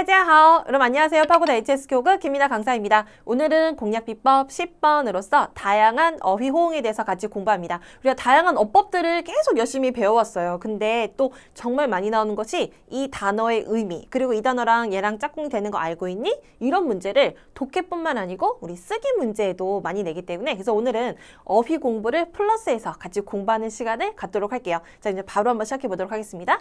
大家好. 여러분 안녕하세요. 파고다 HS 교구 김민아 강사입니다. 오늘은 공략 비법 10번으로서 다양한 어휘 호응에 대해서 같이 공부합니다. 우리가 다양한 어법들을 계속 열심히 배워왔어요. 근데 또 정말 많이 나오는 것이 이 단어의 의미, 그리고 이 단어랑 얘랑 짝꿍이 되는 거 알고 있니? 이런 문제를 독해뿐만 아니고 우리 쓰기 문제에도 많이 내기 때문에, 그래서 오늘은 어휘 공부를 플러스해서 같이 공부하는 시간을 갖도록 할게요. 자, 이제 바로 한번 시작해 보도록 하겠습니다.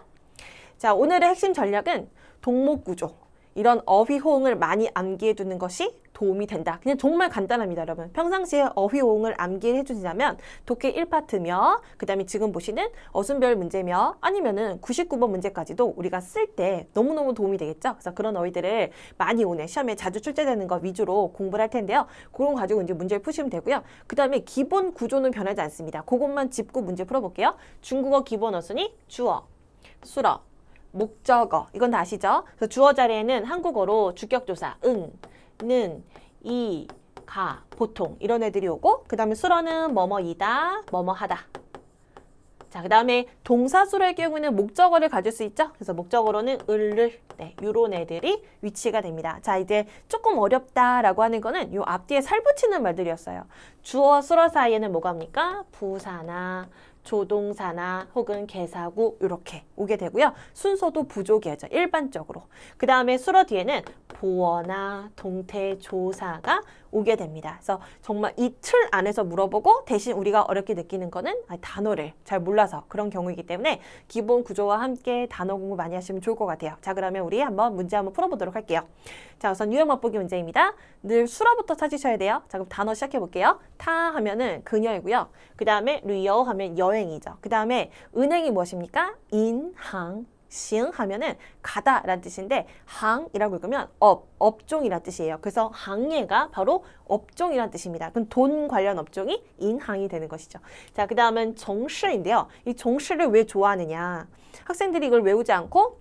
자, 오늘의 핵심 전략은 동목 구조, 이런 어휘 호응을 많이 암기해 두는 것이 도움이 된다. 그냥 정말 간단합니다, 여러분. 평상시에 어휘 호응을 암기해 주시자면 독해 1파트며, 그 다음에 지금 보시는 어순별 문제며, 아니면은 99번 문제까지도 우리가 쓸 때 너무너무 도움이 되겠죠? 그래서 그런 어휘들을 많이 오늘 시험에 자주 출제되는 거 위주로 공부를 할 텐데요. 그런 거 가지고 이제 문제를 푸시면 되고요. 그 다음에 기본 구조는 변하지 않습니다. 그것만 짚고 문제 풀어볼게요. 중국어 기본 어순이 주어, 수러, 목적어, 이건 다 아시죠? 그래서 주어 자리에는 한국어로 주격조사 은, 는, 이, 가, 보통 이런 애들이 오고, 그 다음에 수러는 뭐뭐이다, 뭐뭐하다. 자, 그 다음에 동사수로의 경우에는 목적어를 가질 수 있죠? 그래서 목적어로는 을을, 요런 애들이 위치가 됩니다. 자, 이제 조금 어렵다라고 하는 거는 요 앞뒤에 살 붙이는 말들이었어요. 주어, 수러 사이에는 뭐가 옵니까? 부사나 조동사나 혹은 개사구 이렇게 오게 되고요. 순서도 부족이죠, 일반적으로. 그 다음에 수러 뒤에는 보어나 동태, 조사가 오게 됩니다. 그래서 정말 이 틀 안에서 물어보고, 대신 우리가 어렵게 느끼는 거는 단어를 잘 몰라서 그런 경우이기 때문에 기본 구조와 함께 단어 공부 많이 하시면 좋을 것 같아요. 자, 그러면 우리 한번 문제 한번 풀어보도록 할게요. 자, 우선 유형 맛보기 문제입니다. 늘 수러부터 찾으셔야 돼요. 자, 그럼 단어 시작해 볼게요. 타 하면은 그녀이고요. 그 다음에旅游 하면 여행이죠. 그 다음에 은행이 무엇입니까? 인항. 싱 하면은 가다라는 뜻인데, 항이라고 읽으면 업종이라는 뜻이에요. 그래서 항예가 바로 업종이라는 뜻입니다. 그럼 돈 관련 업종이 인항이 되는 것이죠. 자, 그 다음은 종시인데요. 이 종시를 왜 좋아하느냐? 학생들이 이걸 외우지 않고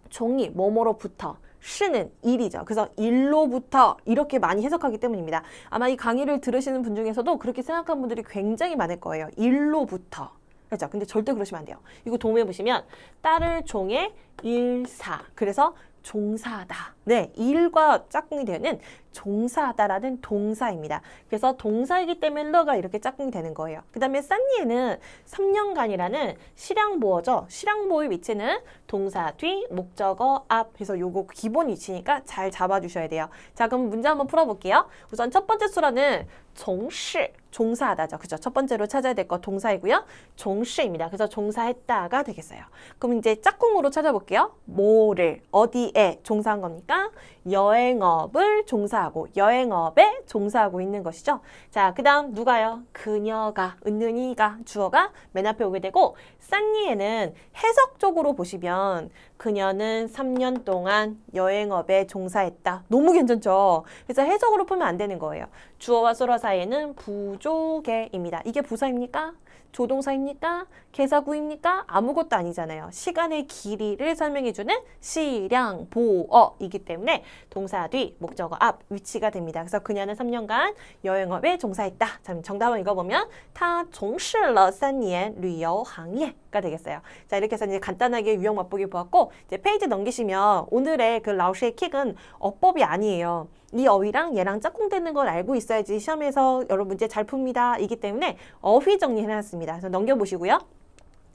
종이 뭐뭐로부터, 시는 일이죠. 그래서 일로부터 이렇게 많이 해석하기 때문입니다. 아마 이 강의를 들으시는 분 중에서도 그렇게 생각하는 분들이 굉장히 많을 거예요. 일로부터. 그렇죠? 근데 절대 그러시면 안 돼요. 이거 도움에 보시면 따를 종의 일사. 그래서 종사하다. 네, 일과 짝꿍이 되는 종사하다라는 동사입니다. 그래서 동사이기 때문에 러가 이렇게 짝꿍이 되는 거예요. 그 다음에 싼니에는 3년간이라는 실향보어죠. 실향보어의 위치는 동사 뒤, 목적어 앞. 그래서 요거 기본 위치니까 잘 잡아주셔야 돼요. 자, 그럼 문제 한번 풀어볼게요. 우선 첫 번째 수라는 종시, 종사하다죠. 그죠? 첫 번째로 찾아야 될 거 동사이고요. 종시입니다. 그래서 종사했다가 되겠어요. 그럼 이제 짝꿍으로 찾아볼게요. 뭐를, 어디에 종사한 겁니까? 여행업을 종사하고, 여행업에 종사하고 있는 것이죠. 자, 그 다음 누가요? 그녀가, 은는이가, 주어가 맨 앞에 오게 되고, 싼니에는 해석적으로 보시면 그녀는 3년 동안 여행업에 종사했다. 너무 괜찮죠? 그래서 해석으로 풀면 안 되는 거예요. 주어와 수러 사이에는 부조개입니다. 이게 부사입니까? 조동사입니까? 개사구입니까? 아무것도 아니잖아요. 시간의 길이를 설명해주는 실향보어이기 때문에 동사 뒤, 목적어 앞 위치가 됩니다. 그래서 그녀는 3년간 여행업에 종사했다. 자, 정답을 읽어보면 타 종실러 3年旅游行业가 되겠어요. 자, 이렇게 해서 이제 간단하게 유형 맛보기 보았고, 이제 페이지 넘기시면 오늘의 그 라오시의 킥은 어법이 아니에요. 이 어휘랑 얘랑 짝꿍되는 걸 알고 있어야지 시험에서 여러 문제 잘 풉니다. 이기 때문에 어휘 정리해놨습니다. 그래서 넘겨보시고요.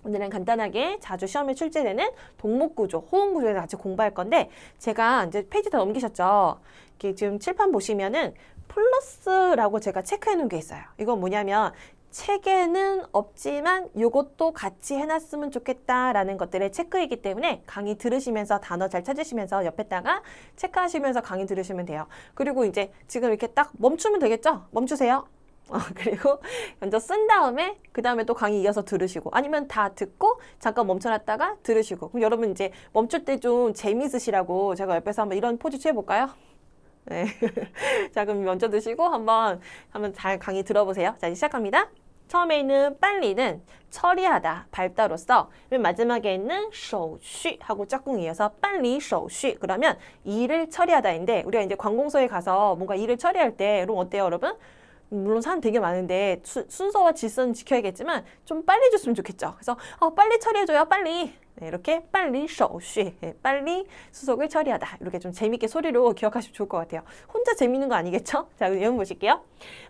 오늘은 간단하게 자주 시험에 출제되는 동목구조, 호응구조에 같이 공부할 건데, 제가 이제 페이지 다 넘기셨죠? 이렇게 지금 칠판 보시면은 플러스라고 제가 체크해 놓은 게 있어요. 이건 뭐냐면 책에는 없지만 이것도 같이 해놨으면 좋겠다라는 것들의 체크이기 때문에 강의 들으시면서 단어 잘 찾으시면서 옆에다가 체크하시면서 강의 들으시면 돼요. 그리고 이제 지금 이렇게 딱 멈추면 되겠죠? 멈추세요. 그리고 먼저 쓴 다음에 그 다음에 또 강의 이어서 들으시고, 아니면 다 듣고 잠깐 멈춰놨다가 들으시고. 그럼 여러분 이제 멈출 때 좀 재미있으시라고 제가 옆에서 한번 이런 포즈 취해볼까요? 네. 자, 그럼 먼저 드시고 한번 잘 강의 들어보세요. 자, 이제 시작합니다. 처음에 있는 빨리는 처리하다, 밟다로서, 맨 마지막에 있는 手续 하고 짝꿍이 이어서 빨리 手续. 그러면 일을 처리하다인데, 우리가 이제 관공서에 가서 뭔가 일을 처리할 때 여러분 어때요, 여러분? 물론 사람 되게 많은데 순서와 질서는 지켜야겠지만 좀 빨리 줬으면 좋겠죠. 그래서 빨리 처리해줘요, 빨리. 네, 이렇게 빨리 手续, 빨리 수속을 처리하다. 이렇게 좀 재밌게 소리로 기억하시면 좋을 것 같아요. 혼자 재밌는 거 아니겠죠? 자, 예문 보실게요.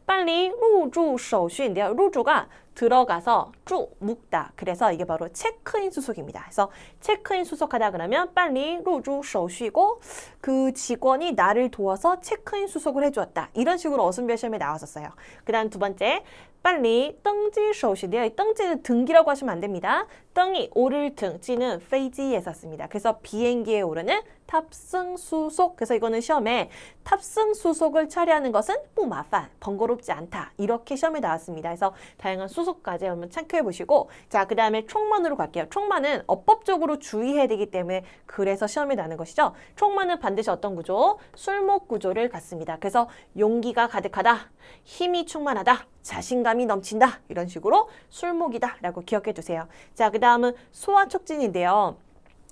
빨리 入住手续인데요. 入주가 들어가서 주, 묵다. 그래서 이게 바로 체크인 수속입니다. 그래서 체크인 수속하다 그러면 빨리 入住手续고 그 직원이 나를 도와서 체크인 수속을 해주었다. 이런 식으로 어순별 시험에 나왔었어요. 그 다음 두 번째, 빨리 登机手续인데요. 登机는 등기라고 하시면 안 됩니다. 登이 오를 등, 지는 飞机에 썼습니다. 그래서 비행기에 오르는 탑승 수속. 그래서 이거는 시험에 탑승 수속을 처리하는 것은 不麻烦, 번거롭지 않다. 이렇게 시험에 나왔습니다. 그래서 다양한 수속까지 한번 참고해 보시고, 자, 그 다음에 총만으로 갈게요. 총만은 어법적으로 주의해야 되기 때문에 그래서 시험에 나는 것이죠. 총만은 반드시 어떤 구조? 술목 구조를 갖습니다. 그래서 용기가 가득하다, 힘이 충만하다, 자신감이 넘친다, 이런 식으로 술목이다 라고 기억해 두세요. 자, 그 다음은 소화촉진인데요.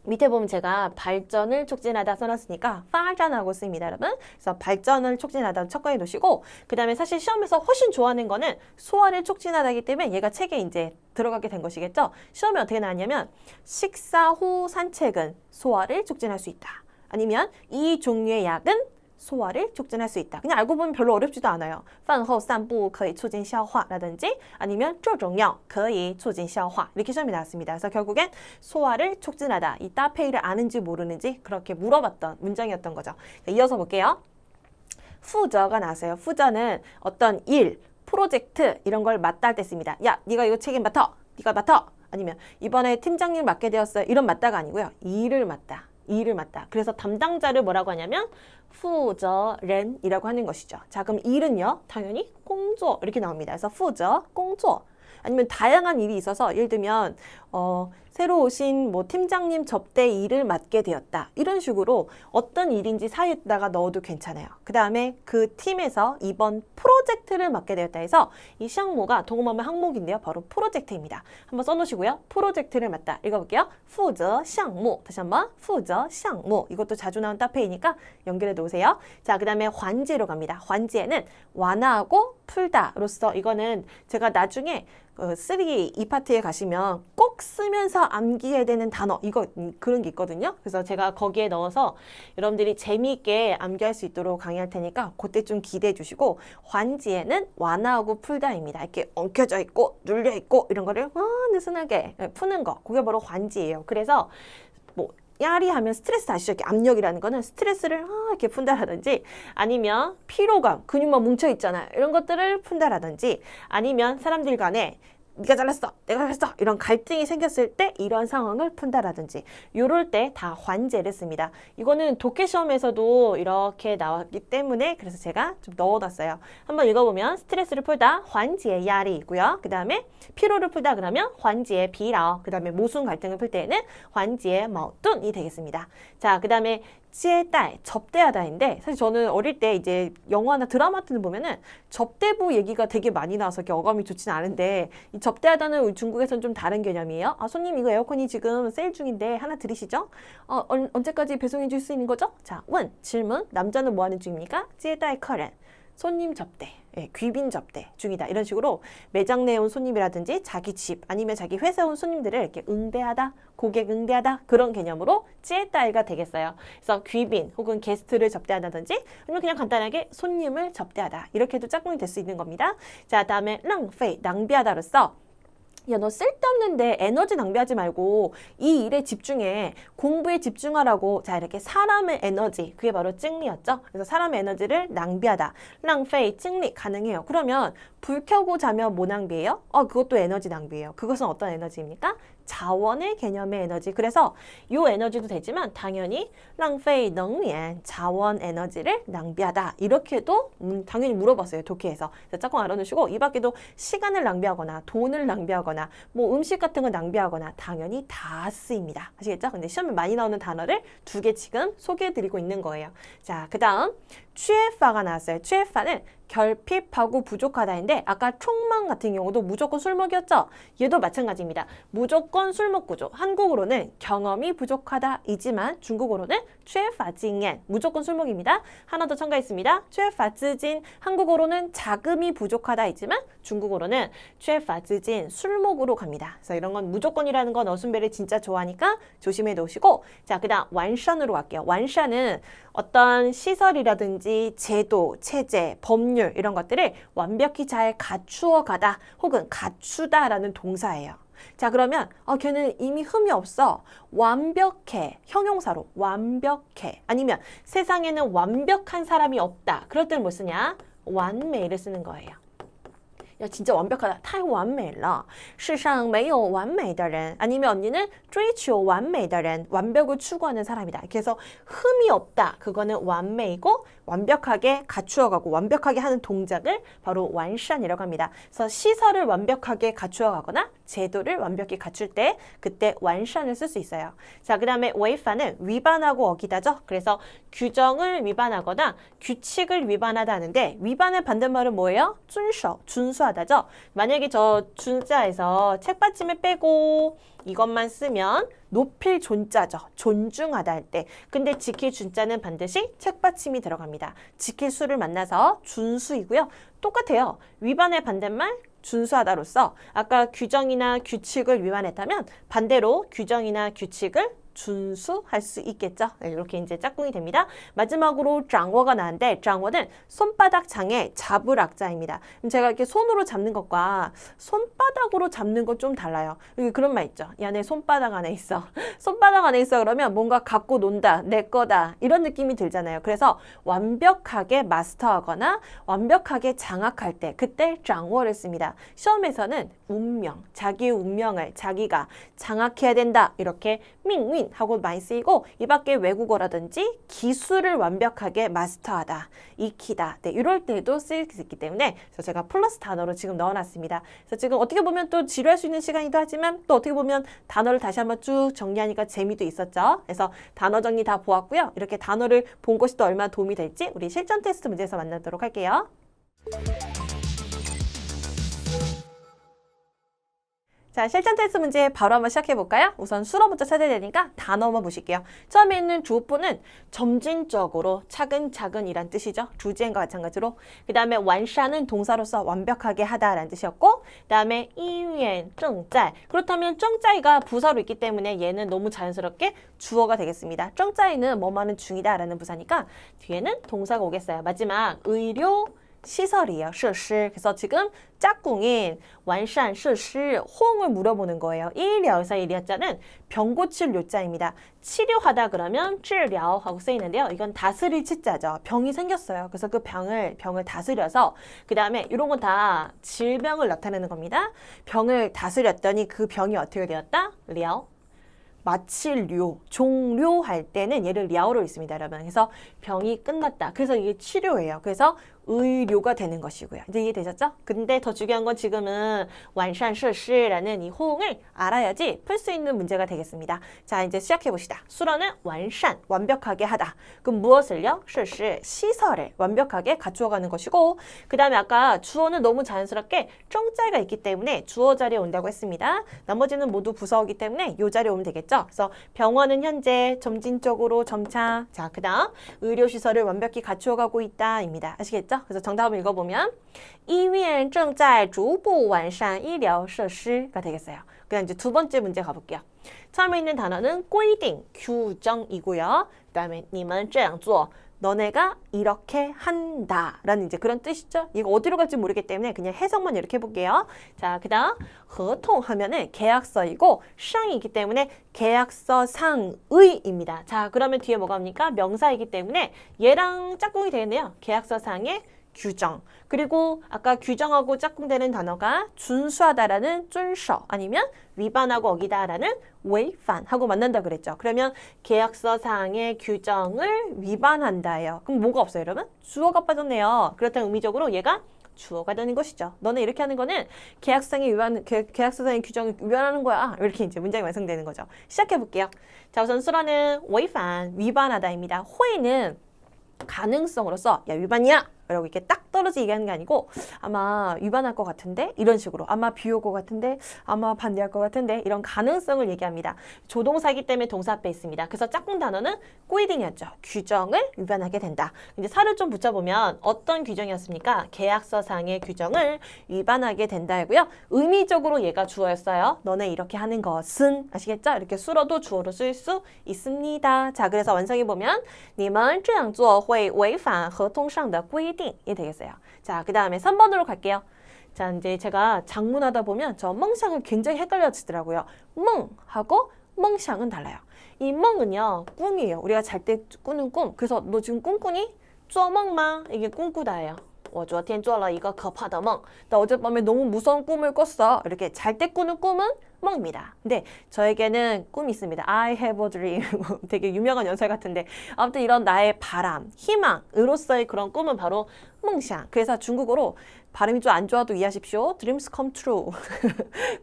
밑에 보면 제가 발전을 촉진하다 써놨으니까 파전하고 씁니다, 여러분. 그래서 발전을 촉진하다 척거해 놓으시고, 그 다음에 사실 시험에서 훨씬 좋아하는 거는 소화를 촉진하다기 때문에 얘가 책에 이제 들어가게 된 것이겠죠. 시험에 어떻게 나왔냐면 식사 후 산책은 소화를 촉진할 수 있다. 아니면 이 종류의 약은 소화를 촉진할 수 있다. 그냥 알고 보면 별로 어렵지도 않아요. 饭后散步可以促进消化 라든지 아니면 这种药可以促进消化 이렇게 시험이 나왔습니다. 그래서 결국엔 소화를 촉진하다. 이 따페이를 아는지 모르는지 그렇게 물어봤던 문장이었던 거죠. 자, 이어서 볼게요. 후저가 나왔어요. 후저는 어떤 일, 프로젝트 이런 걸 맡다 할 때 씁니다. 야, 네가 이거 책임 맡아. 네가 맡아. 아니면 이번에 팀장님 맡게 되었어요. 이런 맡다가 아니고요. 일을 맡다. 일을 맡다. 그래서 담당자를 뭐라고 하냐면 负责人이라고 하는 것이죠. 자, 그럼 일은요, 당연히 工作 이렇게 나옵니다. 그래서 负责工作. 아니면 다양한 일이 있어서 예를 들면 새로 오신 뭐 팀장님 접대 일을 맡게 되었다. 이런 식으로 어떤 일인지 사이에다가 넣어도 괜찮아요. 그 다음에 그 팀에서 이번 프로젝트를 맡게 되었다 해서 이项目가 동음하면 항목인데요. 바로 프로젝트입니다. 한번 써놓으시고요. 프로젝트를 맡다. 읽어볼게요. 负责项目. 다시 한번 负责项目. 이것도 자주 나온 따페이니까 연결해 놓으세요. 자, 그 다음에 환지로 갑니다. 환지에는 완화하고 풀다로서 이거는 제가 나중에 3, 이 파트에 가시면 꼭 쓰면서 암기해야 되는 단어 이거 그런 게 있거든요. 그래서 제가 거기에 넣어서 여러분들이 재미있게 암기할 수 있도록 강의할 테니까 그때 좀 기대해 주시고, 환지에는 완화하고 풀다입니다. 이렇게 엉켜져 있고 눌려 있고 이런 거를 느슨하게 푸는 거, 그게 바로 환지예요. 그래서 뭐 야리하면 스트레스 아시죠? 이렇게 압력이라는 거는 스트레스를 이렇게 푼다라든지, 아니면 피로감, 근육만 뭉쳐 있잖아요. 이런 것들을 푼다라든지, 아니면 사람들 간에 네가 잘났어, 내가 잘했어 이런 갈등이 생겼을 때 이런 상황을 푼다라든지, 요럴 때 다 환제를 씁니다. 이거는 독해 시험에서도 이렇게 나왔기 때문에 그래서 제가 좀 넣어놨어요. 한번 읽어보면 스트레스를 풀다 환지의 야리 있고요. 그 다음에 피로를 풀다 그러면 환지의 비라, 그 다음에 모순 갈등을 풀 때에는 환지의 마오뚱이 되겠습니다. 자, 그 다음에 接待, 접대하다인데, 사실 저는 어릴 때 이제 영화나 드라마 같은 데 보면은 접대부 얘기가 되게 많이 나와서 이렇게 어감이 좋진 않은데, 이 접대하다는 중국에서는 좀 다른 개념이에요. 아, 손님 이거 에어컨이 지금 세일 중인데 하나 드리시죠? 언제까지 배송해 줄 수 있는 거죠? 자, 원, 질문. 남자는 뭐 하는 중입니까? 接待客人. 손님 접대, 귀빈 접대 중이다. 이런 식으로 매장 내에 온 손님이라든지 자기 집 아니면 자기 회사에 온 손님들을 이렇게 응대하다, 고객 응대하다, 그런 개념으로 찌에따이가 되겠어요. 그래서 귀빈 혹은 게스트를 접대한다든지, 아니면 그냥 간단하게 손님을 접대하다, 이렇게도 짝꿍이 될 수 있는 겁니다. 자, 다음에 낭페이, 낭비하다로서 야, 너 쓸데없는데 에너지 낭비하지 말고 이 일에 집중해. 공부에 집중하라고. 자, 이렇게 사람의 에너지, 그게 바로 찡리였죠. 그래서 사람의 에너지를 낭비하다. 낭페이, 찡리 가능해요. 그러면 불 켜고 자면 뭐 낭비예요? 그것도 에너지 낭비예요. 그것은 어떤 에너지입니까? 자원의 개념의 에너지. 그래서 요 에너지도 되지만 당연히 낭페이 능리엔, 자원 에너지를 낭비하다. 이렇게도 당연히 물어봤어요, 독해에서. 조금 알아두시고, 이 밖에도 시간을 낭비하거나 돈을 낭비하거나 뭐 음식 같은 걸 낭비하거나 당연히 다 쓰입니다. 아시겠죠? 근데 시험에 많이 나오는 단어를 2개 지금 소개해드리고 있는 거예요. 자, 그 다음 취해파가 나왔어요. 취해파는 결핍하고 부족하다인데 아까 총망 같은 경우도 무조건 술 먹였죠? 얘도 마찬가지입니다. 무조건 술 먹고죠. 한국어로는 경험이 부족하다이지만 중국어로는 缺乏经验 무조건 술 먹입니다. 하나 더 첨가했습니다. 缺乏资金 한국어로는 자금이 부족하다이지만 중국어로는 缺乏资金 술먹으로 갑니다. 그래서 이런 건 무조건이라는 건 어순배를 진짜 좋아하니까 조심해 놓으시고 자, 그다음 완šan으로 갈게요. 완šan은 어떤 시설이라든지 제도, 체제, 법률 이런 것들을 완벽히 잘 갖추어 가다 혹은 갖추다라는 동사예요. 자, 그러면 걔는 이미 흠이 없어. 완벽해. 형용사로 완벽해. 아니면 세상에는 완벽한 사람이 없다. 그럴 때는 뭐 쓰냐? 완美를 쓰는 거예요. 야, 진짜 완벽하다. 太完美了世上没有完美的人 아니면 언니는 追求完美的人 완벽을 추구하는 사람이다. 그래서 흠이 없다. 그거는 완美이고 완벽하게 갖추어가고 완벽하게 하는 동작을 바로 완šan이라고 합니다. 그래서 시설을 완벽하게 갖추어가거나 제도를 완벽히 갖출 때 그때 완šan을 쓸 수 있어요. 자, 그 다음에违反은 위반하고 어기다죠. 그래서 규정을 위반하거나 규칙을 위반하다 하는데 위반의 반대말은 뭐예요? 준수하다죠. 만약에 저 준자에서 책받침을 빼고 이것만 쓰면 높일 존자죠. 존중하다 할 때. 근데 지킬 준자는 반드시 책받침이 들어갑니다. 지킬 수를 만나서 준수이고요. 똑같아요. 위반의 반대말 준수하다로서 아까 규정이나 규칙을 위반했다면 반대로 규정이나 규칙을 준수할 수 있겠죠. 네, 이렇게 이제 짝꿍이 됩니다. 마지막으로 장어가 나왔는데 장어는 손바닥 장에 잡을 악자입니다. 제가 이렇게 손으로 잡는 것과 손바닥으로 잡는 건 좀 달라요. 여기 그런 말 있죠. 야, 내 손바닥 안에 있어. 손바닥 안에 있어 그러면 뭔가 갖고 논다, 내 거다 이런 느낌이 들잖아요. 그래서 완벽하게 마스터하거나 완벽하게 장악할 때 그때 장어를 씁니다. 시험에서는 운명, 자기의 운명을 자기가 장악해야 된다 이렇게命运 하고 많이 쓰이고 이 밖에 외국어라든지 기술을 완벽하게 마스터하다, 익히다 네, 이럴 때도 쓰일 수 있기 때문에 그래서 제가 플러스 단어로 지금 넣어놨습니다. 그래서 지금 어떻게 보면 또 지루할 수 있는 시간이기도 하지만 또 어떻게 보면 단어를 다시 한번 쭉 정리하니까 재미도 있었죠. 그래서 단어 정리 다 보았고요. 이렇게 단어를 본 것이 또 얼마나 도움이 될지 우리 실전 테스트 문제에서 만나도록 할게요. 자, 실전 테스트 문제 바로 한번 시작해 볼까요? 우선 수로부터 찾아야 되니까 단어만 보실게요. 처음에 있는 주어포는 점진적으로 차근차근이란 뜻이죠. 주지행과 마찬가지로. 그 다음에 완šan은 동사로서 완벽하게 하다라는 뜻이었고 그 다음에 이위엔, 정짤 그렇다면 정짤이가 부사로 있기 때문에 얘는 너무 자연스럽게 주어가 되겠습니다. 정짤이는 뭐뭐하는 중이다 라는 부사니까 뒤에는 동사가 오겠어요. 마지막 의료 시설이에요. 设施. 그래서 지금 짝꿍인 완산 设施 호응을 물어보는 거예요. 일려에서 일려자는 병 고칠 료자입니다. 치료하다 그러면 治疗 하고 쓰이는데요. 이건 다스릴 치자죠. 병이 생겼어요. 그래서 그 병을 다스려서 그 다음에 이런 건 다 질병을 나타내는 겁니다. 병을 다스렸더니 그 병이 어떻게 되었다? 疗 마칠료, 종료할 때는 얘를 랴오로 있습니다, 여러분. 그래서 병이 끝났다. 그래서 이게 치료예요. 그래서 의료가 되는 것이고요. 이제 이해되셨죠? 근데 더 중요한 건 지금은 완산设施라는 이 호응을 알아야지 풀 수 있는 문제가 되겠습니다. 자, 이제 시작해 봅시다. 수로는 완산, 완벽하게 하다. 그럼 무엇을요? 设施, 시설을 완벽하게 갖추어가는 것이고 그 다음에 아까 주어는 너무 자연스럽게 정자가 있기 때문에 주어 자리에 온다고 했습니다. 나머지는 모두 부사어기 때문에 이 자리에 오면 되겠죠? 그래서 병원은 현재 점진적으로 점차 자, 그 다음 의료시설을 완벽히 갖추어가고 있다입니다. 아시겠죠? 그래서 정답 한번 읽어보면 医院正在逐步完善医疗设施가 되겠어요. 그다음 이제 두 번째 문제 가볼게요. 처음에 있는 단어는 规定, 규정이고요. 그 다음에 你们这样做 너네가 이렇게 한다 라는 이제 그런 뜻이죠. 이거 어디로 갈지 모르기 때문에 그냥 해석만 이렇게 해볼게요. 자, 그 다음 合同 하면은 계약서이고 상이기 때문에 계약서 상의입니다. 자, 그러면 뒤에 뭐가 옵니까? 명사이기 때문에 얘랑 짝꿍이 되겠네요. 계약서 상의 규정. 그리고 아까 규정하고 짝꿍되는 단어가 준수하다라는 遵守 아니면 위반하고 어기다라는 违反 하고 만난다 그랬죠. 그러면 계약서 사항의 규정을 위반한다예요. 그럼 뭐가 없어요, 여러분? 주어가 빠졌네요. 그렇다면 의미적으로 얘가 주어가 되는 것이죠. 너네 이렇게 하는 거는 계약서상의 규정을 위반하는 거야. 이렇게 이제 문장이 완성되는 거죠. 시작해 볼게요. 자, 우선 수라는 违反, 위반하다입니다. 호의는 가능성으로서 야, 위반이야 라고 이렇게 딱 떨어지게 얘기하는 게 아니고 아마 위반할 것 같은데 이런 식으로 아마 비올 것 같은데 아마 반대할 것 같은데 이런 가능성을 얘기합니다. 조동사이기 때문에 동사 앞에 있습니다. 그래서 짝꿍 단어는 꾸이딩이었죠. 규정을 위반하게 된다. 이제 살을 좀 붙여보면 어떤 규정이었습니까? 계약서상의 규정을 위반하게 된다고요. 의미적으로 얘가 주어였어요. 너네 이렇게 하는 것은 아시겠죠? 이렇게 수로도 주어로 쓸 수 있습니다. 자, 그래서 완성해 보면 你们这样做会违反合同上的规定이 되겠어요. 자, 그 다음에 3번으로 갈게요. 자, 이제 제가 장문하다 보면 저 멍샹을 굉장히 헷갈려지더라고요. 멍하고 멍샹은 달라요. 이 멍은요, 꿈이에요. 우리가 잘 때 꾸는 꿈. 그래서 너 지금 꿈꾸니? 做梦吗? 이게 꿈꾸다예요. 我昨天做了一个可怕的梦. 나 어젯밤에 너무 무서운 꿈을 꿨어. 이렇게 잘 때 꾸는 꿈은 멍입니다. 근데 저에게는 꿈이 있습니다. I have a dream. 되게 유명한 연설 같은데 아무튼 이런 나의 바람, 희망으로서의 그런 꿈은 바로 멍샹. 그래서 중국어로 발음이 좀 안 좋아도 이해하십시오. Dreams come true.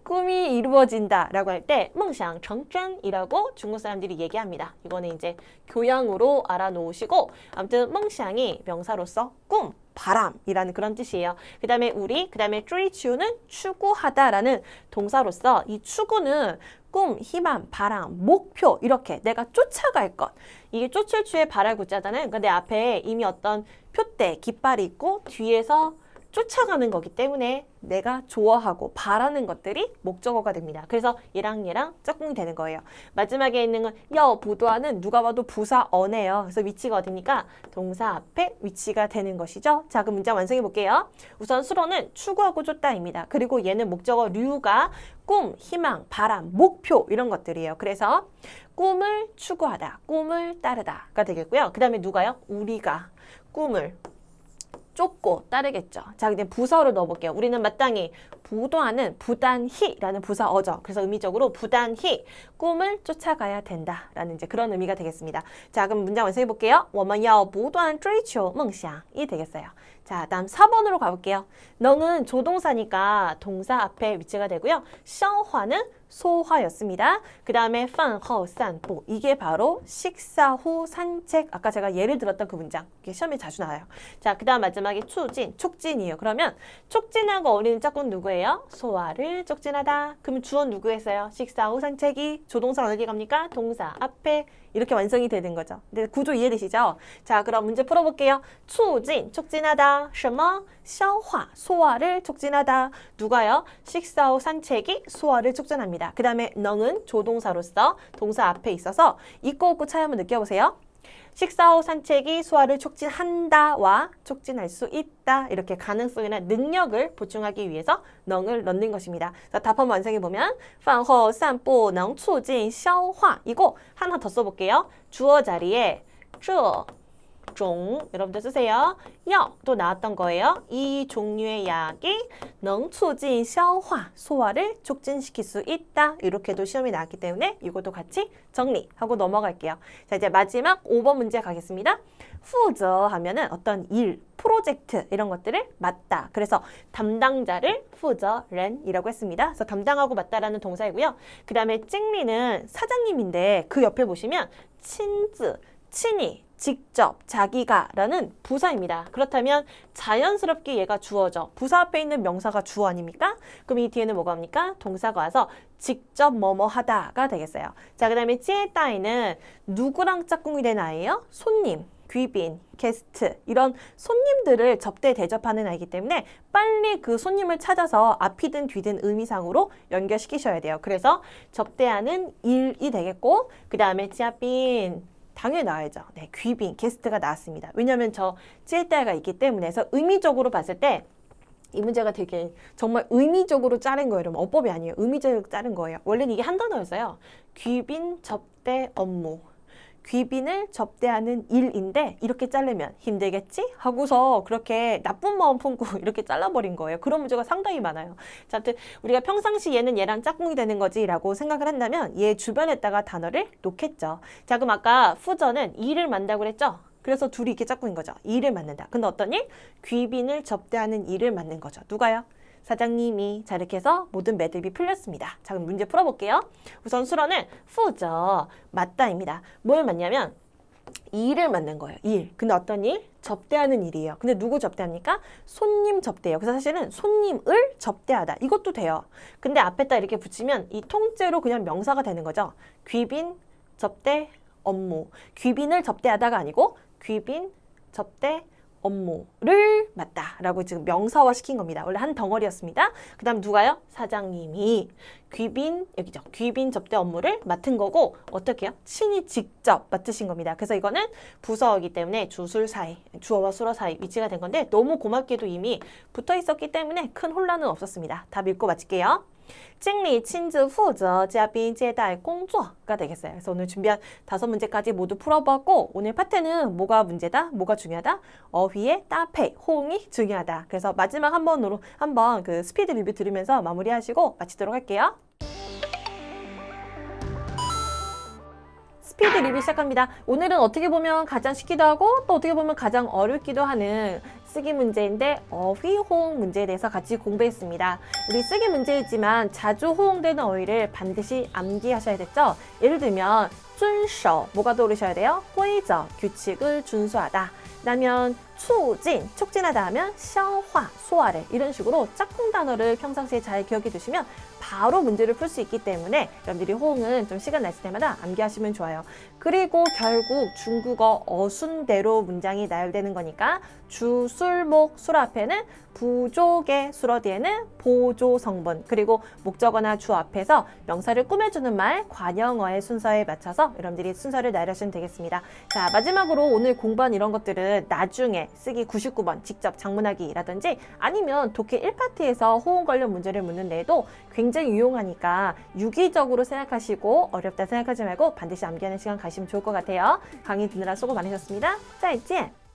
꿈이 이루어진다 라고 할 때 멍샹 정전이라고 중국 사람들이 얘기합니다. 이거는 이제 교양으로 알아놓으시고 아무튼 멍샹이 명사로서 꿈, 바람이라는 그런 뜻이에요. 그 다음에 그 다음에追求는 추구하다라는 동사로서 이 추구는 꿈, 희망, 바람, 목표 이렇게 내가 쫓아갈 것. 이게 쫓을 추에 발할 구자잖아요. 그러니까 내 앞에 이미 어떤 표대, 깃발이 있고 뒤에서 쫓아가는 거기 때문에 내가 좋아하고 바라는 것들이 목적어가 됩니다. 그래서 얘랑 짝꿍이 되는 거예요. 마지막에 있는 건 부도하는 누가 봐도 부사어네요. 그래서 위치가 어디입니까? 동사 앞에 위치가 되는 것이죠. 자, 그럼 문장 완성해 볼게요. 우선 수로는 추구하고 쫓다입니다. 그리고 얘는 목적어 류가 꿈, 희망, 바람, 목표 이런 것들이에요. 그래서 꿈을 추구하다, 꿈을 따르다가 되겠고요. 그 다음에 누가요? 우리가 꿈을 쫓고 따르겠죠. 자, 근데 부사어를 넣어볼게요. 우리는 마땅히 부도하는 부단히라는 부사어죠. 그래서 의미적으로 부단히 꿈을 쫓아가야 된다라는 이제 그런 의미가 되겠습니다. 자, 그럼 문장 완성해 볼게요. 我们要不断追求梦想이 되겠어요. 자, 다음 4번으로 가볼게요. 너는 조동사니까 동사 앞에 위치가 되고요. 消化는 소화였습니다. 그 다음에 饭后散步 이게 바로 식사 후 산책. 아까 제가 예를 들었던 그 문장. 이게 시험에 자주 나와요. 자, 그 다음 마지막에 추진, 촉진이에요. 그러면 촉진하고 어울리는 짝꿍 누구예요? 소화를 촉진하다. 그러면 주어 누구 했어요? 식사 후 산책이 조동사 어디 갑니까? 동사 앞에 이렇게 완성이 되는 거죠. 근데 구조 이해되시죠? 자, 그럼 문제 풀어볼게요. 추진, 촉진하다. 什么? 消化, 소화를 촉진하다. 누가요? 식사 후 산책이 소화를 촉진합니다. 그 다음에 너는 조동사로서 동사 앞에 있어서 있고 없고 차이 한번 느껴보세요. 식사 후 산책이 소화를 촉진한다와 촉진할 수 있다. 이렇게 가능성이나 능력을 보충하기 위해서能을 넣는 것입니다. 자, 답 한번 완성해보면 饭后散步能促进消化 이거 하나 더 써볼게요. 주어 자리에 这종 여러분들 쓰세요. 또 나왔던 거예요. 이 종류의 약이 能促进消化 소화를 촉진시킬 수 있다. 이렇게도 시험이 나왔기 때문에 이것도 같이 정리하고 넘어갈게요. 자, 이제 마지막 5번 문제 가겠습니다. 负责 하면은 어떤 일, 프로젝트 이런 것들을 맡다. 그래서 담당자를 负责人이라고 했습니다. 그래서 담당하고 맡다라는 동사이고요. 그 다음에 찡리는 사장님인데 그 옆에 보시면 친즈, 친히, 직접, 자기가 라는 부사입니다. 그렇다면 자연스럽게 얘가 주어죠. 부사 앞에 있는 명사가 주어 아닙니까? 그럼 이 뒤에는 뭐가 옵니까? 동사가 와서 직접 뭐뭐 하다가 되겠어요. 자, 그 다음에 찌에따이는 누구랑 짝꿍이 된 아이예요? 손님, 귀빈, 게스트 이런 손님들을 접대 대접하는 아이기 때문에 빨리 그 손님을 찾아서 앞이든 뒤든 의미상으로 연결시키셔야 돼요. 그래서 접대하는 일이 되겠고 그 다음에 찌아빈 당연히 나와야죠. 네, 귀빈, 게스트가 나왔습니다. 왜냐하면 저 찌에따이가 있기 때문에 해서 의미적으로 봤을 때 이 문제가 되게 정말 의미적으로 자른 거예요. 여러분. 어법이 아니에요. 의미적으로 자른 거예요. 원래는 이게 한 단어였어요. 귀빈, 접대, 업무. 귀빈을 접대하는 일인데 이렇게 자르면 힘들겠지? 하고서 그렇게 나쁜 마음 품고 이렇게 잘라버린 거예요. 그런 문제가 상당히 많아요. 자, 아무튼 우리가 평상시 얘는 얘랑 짝꿍이 되는 거지 라고 생각을 한다면 얘 주변에다가 단어를 놓겠죠. 자, 그럼 아까 후저는 일을 만다고 그랬죠? 그래서 둘이 이렇게 짝꿍인 거죠. 일을 맡는다. 근데 어떤 일? 귀빈을 접대하는 일을 맡는 거죠. 누가요? 사장님이. 자, 이렇게 해서 모든 매듭이 풀렸습니다. 자, 그럼 문제 풀어볼게요. 우선 수로는 负责 맞다입니다. 뭘 맞냐면 일을 맡는 거예요. 일. 근데 어떤 일? 접대하는 일이에요. 근데 누구 접대합니까? 손님 접대예요. 그래서 사실은 손님을 접대하다. 이것도 돼요. 근데 앞에다 이렇게 붙이면 이 통째로 그냥 명사가 되는 거죠. 귀빈, 접대, 업무. 귀빈을 접대하다가 아니고 귀빈, 접대, 업무를 맡다라고 지금 명사화 시킨 겁니다. 원래 한 덩어리였습니다. 그 다음 누가요? 사장님이 귀빈, 여기죠. 귀빈 접대 업무를 맡은 거고 어떻게 해요? 친히 직접 맡으신 겁니다. 그래서 이거는 부서이기 때문에 주술 사이, 주어와 수어 사이 위치가 된 건데 너무 고맙게도 이미 붙어 있었기 때문에 큰 혼란은 없었습니다. 답 읽고 마칠게요. 经理亲自负责嘉宾接待工作가 되겠어요. 그래서 오늘 준비한 5문제까지 모두 풀어봤고 오늘 파트는 뭐가 문제다? 뭐가 중요하다? 어휘의 따페, 호응이 중요하다. 그래서 마지막 한번 그 스피드 리뷰 들으면서 마무리하시고 마치도록 할게요. 스피드 리뷰 시작합니다. 오늘은 어떻게 보면 가장 쉽기도 하고 또 어떻게 보면 가장 어렵기도 하는 쓰기 문제인데 어휘 호응 문제에 대해서 같이 공부했습니다. 우리 쓰기 문제이지만 자주 호응되는 어휘를 반드시 암기하셔야겠죠? 예를 들면 遵守 뭐가 떠오르셔야 돼요? 规则 규칙을 준수하다. 그다음에促进 촉진하다 하면 消化 소화를 이런 식으로 짝꿍 단어를 평상시에 잘 기억해 두시면 바로 문제를 풀 수 있기 때문에 여러분들이 호응은 좀 시간 나실 때마다 암기하시면 좋아요. 그리고 결국 중국어 어순대로 문장이 나열되는 거니까 주, 술, 목, 술 앞에는 부족의 수어 뒤에는 보조 성분 그리고 목적어나 주 앞에서 명사를 꾸며주는 말 관형어의 순서에 맞춰서 여러분들이 순서를 나열하시면 되겠습니다. 자, 마지막으로 오늘 공부한 이런 것들은 나중에 쓰기 99번 직접 작문하기라든지 아니면 독해 1파트에서 호응 관련 문제를 묻는 데에도 굉장히 유용하니까 유기적으로 생각하시고 어렵다 생각하지 말고 반드시 암기하는 시간 가시면 좋을 것 같아요. 강의 듣느라 수고 많으셨습니다. 再见!